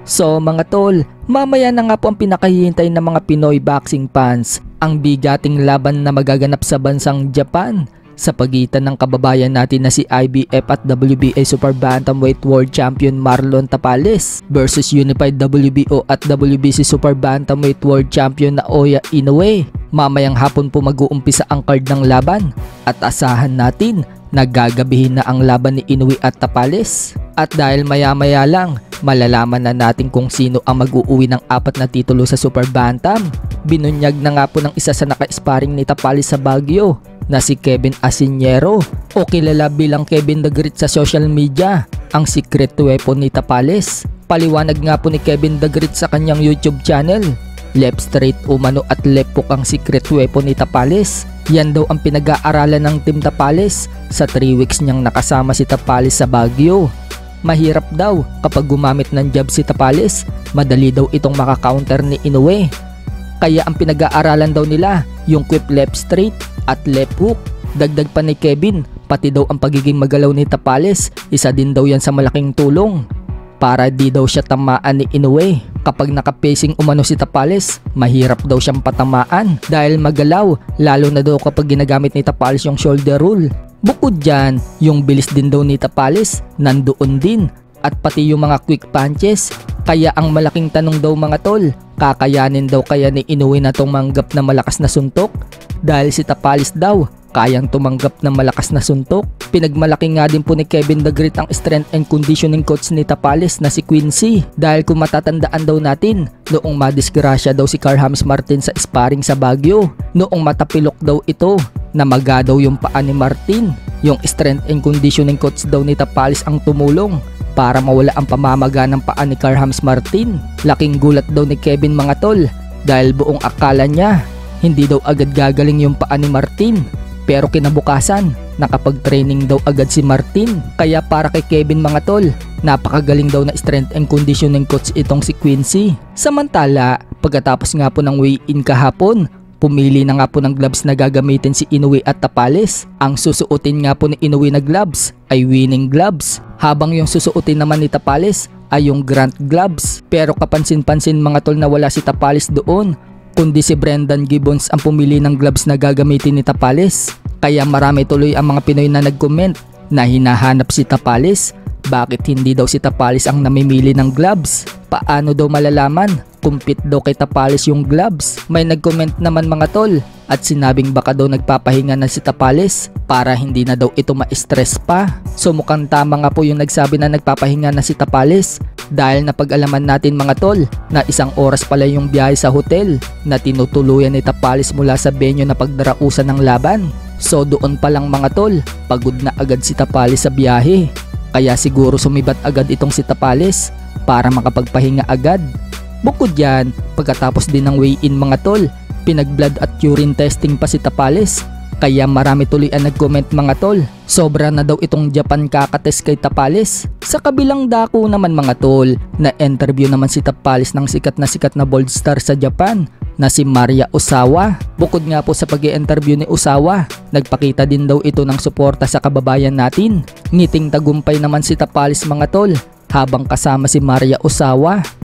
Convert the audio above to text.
So mga tol, mamaya na nga po ang pinakahihintay ng mga Pinoy boxing fans, ang bigating laban na magaganap sa bansang Japan sa pagitan ng kababayan natin na si IBF at WBA Super Bantamweight World Champion Marlon Tapales versus Unified WBO at WBC Super Bantamweight World Champion Naoya Inoue. Mamayang hapon po mag-uumpisa ang card ng laban at asahan natin na gagabihin na ang laban ni Inoue at Tapales. At dahil maya-maya lang, malalaman na natin kung sino ang mag-uuwi ng 4 na titulo sa Super Bantam. Binunyag na nga po ng isa sa naka-sparring ni Tapales sa Baguio na si Kevin Asinero o kilala bilang Kevin the Great sa social media, ang secret weapon ni Tapales. Paliwanag nga po ni Kevin the Great sa kanyang YouTube channel, left straight umano at left hook ang secret weapon ni Tapales. Yan daw ang pinag-aaralan ng Team Tapales sa 3 weeks niyang nakasama si Tapales sa Baguio. Mahirap daw kapag gumamit ng jab si Tapales, madali daw itong maka-counter ni Inoue. Kaya ang pinag-aaralan daw nila yung quick left straight at left hook. Dagdag pa ni Kevin, pati daw ang pagiging magalaw ni Tapales, isa din daw yan sa malaking tulong para di daw siya tamaan ni Inoue. Kapag naka-pacing umano si Tapales, mahirap daw siyang patamaan dahil magalaw, lalo na daw kapag ginagamit ni Tapales yung shoulder roll. Bukod dyan, yung bilis din daw ni Tapales nandoon din at pati yung mga quick punches. Kaya ang malaking tanong daw mga tol, kakayanin daw kaya ni Inoue na tumanggap na malakas na suntok? Dahil si Tapales daw kayang tumanggap ng malakas na suntok. Pinagmalaki nga din po ni Kevin the Great ang strength and conditioning coach ni Tapales na si Quincy. Dahil kung matatandaan daw natin, noong madisgrasya daw si Carl James Martin sa sparring sa Baguio, noong matapilok daw ito, namaga daw yung paa ni Martin. Yung strength and conditioning coach daw ni Tapales ang tumulong para mawala ang pamamaga ng paa ni Carl James Martin. Laking gulat daw ni Kevin mga tol dahil buong akala niya hindi daw agad gagaling yung paa ni Martin. Pero kinabukasan, nakapag-training daw agad si Martin. Kaya para kay Kevin mga tol, napakagaling daw na strength and conditioning coach itong si Quincy. Samantala, pagkatapos nga po ng weigh-in kahapon, pumili na nga po ng gloves na gagamitin si Inoue at Tapales. Ang susuotin nga po ni Inoue na gloves ay winning gloves, habang yung susuotin naman ni Tapales ay yung grunt gloves. Pero kapansin-pansin mga tol na wala si Tapales doon, kundi si Brendan Gibbons ang pumili ng gloves na gagamitin ni Tapales. Kaya marami tuloy ang mga Pinoy na nag-comment na hinahanap si Tapales. Bakit hindi daw si Tapales ang namimili ng gloves? Paano daw malalaman kung fit daw kay Tapales yung gloves? May nag-comment naman mga tol at sinabing baka daw nagpapahinga na si Tapales para hindi na daw ito ma-stress pa. So mukhang tama nga po yung nagsabi na nagpapahinga na si Tapales, dahil napag-alaman natin mga tol na 1 oras pala yung biyahe sa hotel na tinutuluyan ni Tapales mula sa venue na pagdarausan ng laban. So doon pa lang mga tol, pagod na agad si Tapales sa biyahe. Kaya siguro sumibat agad itong si Tapales para makapagpahinga agad. Bukod yan, pagkatapos din ng weigh-in mga tol, pinag-blood at urine testing pa si Tapales. Kaya marami tuloy ang nag-comment mga tol, sobra na daw itong Japan kakatest kay Tapales. Sa kabilang dako naman mga tol, na-interview naman si Tapales ng sikat na bold star sa Japan na si Maria Osawa. Bukod nga po sa pag-i-interview ni Osawa, nagpakita din daw ito ng suporta sa kababayan natin. Ngiting tagumpay naman si Tapales mga tol habang kasama si Maria Osawa.